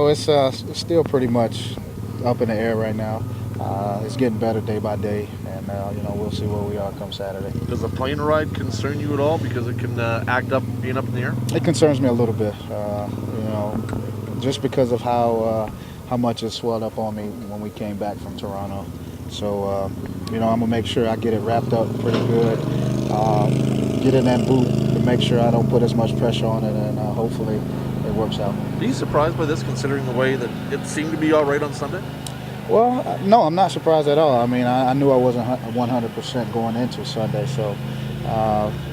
it's still pretty much up in the air right now. It's getting better day by day, and we'll see where we are come Saturday. Does a plane ride concern you at all because it can act up being up in the air? It concerns me a little bit, just because of how much it swelled up on me when we came back from Toronto. So, I'm gonna make sure I get it wrapped up pretty good, get in that boot to make sure I don't put as much pressure on it, and hopefully it works out. Are you surprised by this, considering the way that it seemed to be all right on Sunday? Well, no, I'm not surprised at all. I mean, I knew I wasn't 100% going into Sunday, so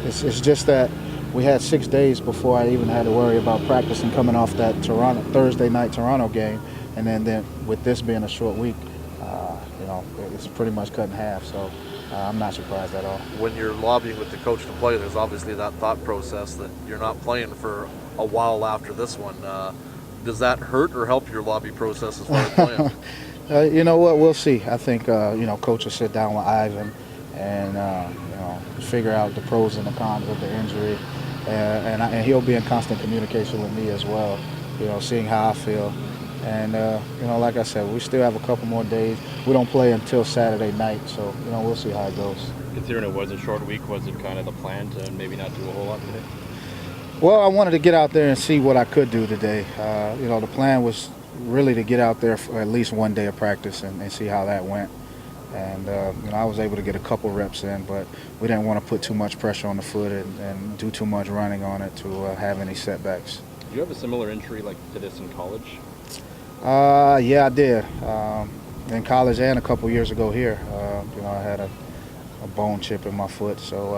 it's just that we had 6 days before I even had to worry about practicing coming off that Thursday night Toronto game, and then with this being a short week, it's pretty much cut in half. So I'm not surprised at all. When you're lobbying with the coach to play, there's obviously that thought process that you're not playing for a while after this one. Does that hurt or help your lobby process as far as playing? You know what? We'll see. I think coach will sit down with Ivan and figure out the pros and the cons of the injury, and he'll be in constant communication with me as well. Seeing how I feel, and like I said, we still have a couple more days. We don't play until Saturday night, so we'll see how it goes. Considering it was a short week, was it kind of the plan to maybe not do a whole lot today? Well, I wanted to get out there and see what I could do today. The plan was really to get out there for at least one day of practice and see how that went. And I was able to get a couple reps in, but we didn't want to put too much pressure on the foot and do too much running on it to have any setbacks. Do you have a similar injury like to this in college? Yeah, I did. In college and a couple years ago here. I had a bone chip in my foot, so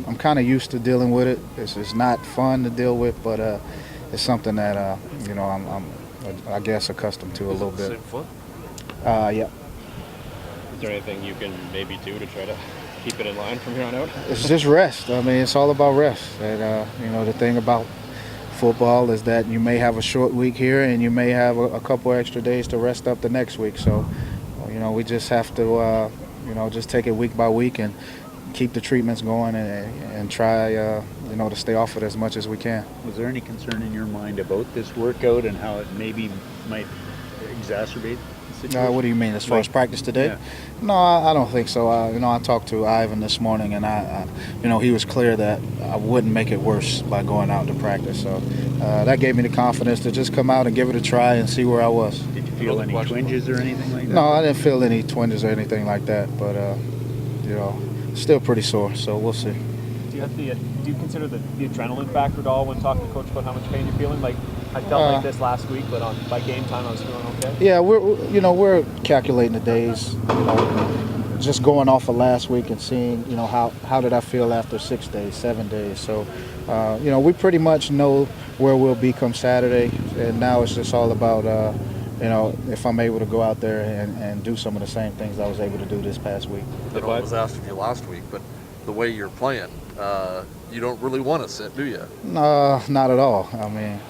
I'm kind of used to dealing with it. It's not fun to deal with, but it's something that I'm I guess accustomed to a little bit. Same foot? Yeah. Is there anything you can maybe do to try to keep it in line from here on out? It's just rest. I mean, it's all about rest. And the thing about football is that you may have a short week here, and you may have a couple extra days to rest up the next week. So, we just have to, just take it week by week and keep the treatments going and try, to stay off it as much as we can. Was there any concern in your mind about this workout and how it maybe might exacerbate the situation? What do you mean, as far as practice today? Yeah. No, I don't think so. I talked to Ivan this morning, and he was clear that I wouldn't make it worse by going out to practice. So that gave me the confidence to just come out and give it a try and see where I was. Did you feel any twinges or anything like that? No, I didn't feel any twinges or anything like that, but still pretty sore. So we'll see. Do you consider the adrenaline factor at all when talking to coach about how much pain you're feeling? Like, I felt like this last week, but by game time I was feeling okay. Yeah, we're calculating the days. Just going off of last week and seeing how did I feel after 6 days, 7 days. So we pretty much know where we'll be come Saturday, and now it's just all about if I'm able to go out there and do some of the same things I was able to do this past week. I know I was asked of you last week, but the way you're playing, you don't really want to sit, do you? No, not at all. I mean,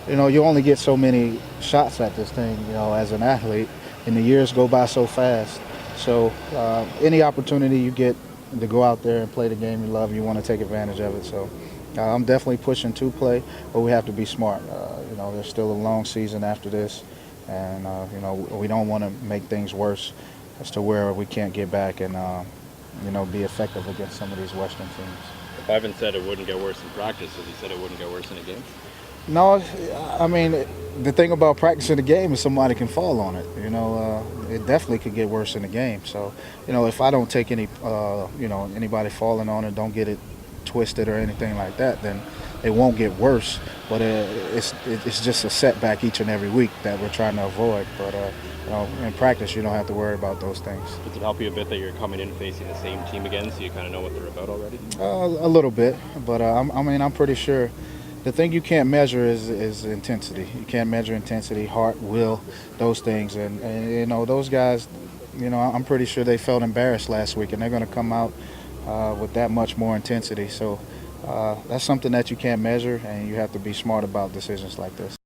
you only get so many shots at this thing, as an athlete, and the years go by so fast. So any opportunity you get to go out there and play the game you love, you want to take advantage of it. So I'm definitely pushing to play, but we have to be smart. There's still a long season after this, and we don't want to make things worse as to where we can't get back and be effective against some of these Western teams. If Ivan said it wouldn't get worse in practice, has he said it wouldn't get worse in a game? No, I mean, the thing about practicing the game is somebody can fall on it. It definitely could get worse in the game. So, if I don't take any, anybody falling on it, don't get it twisted or anything like that, then it won't get worse. But it's just a setback each and every week that we're trying to avoid. But in practice, you don't have to worry about those things. Does it help you a bit that you're coming in facing the same team again, so you kind of know what they're about already? A little bit, but I'm pretty sure. The thing you can't measure is intensity. You can't measure intensity, heart, will, those things. And those guys, I'm pretty sure they felt embarrassed last week, and they're going to come out with that much more intensity. So that's something that you can't measure, and you have to be smart about decisions like this.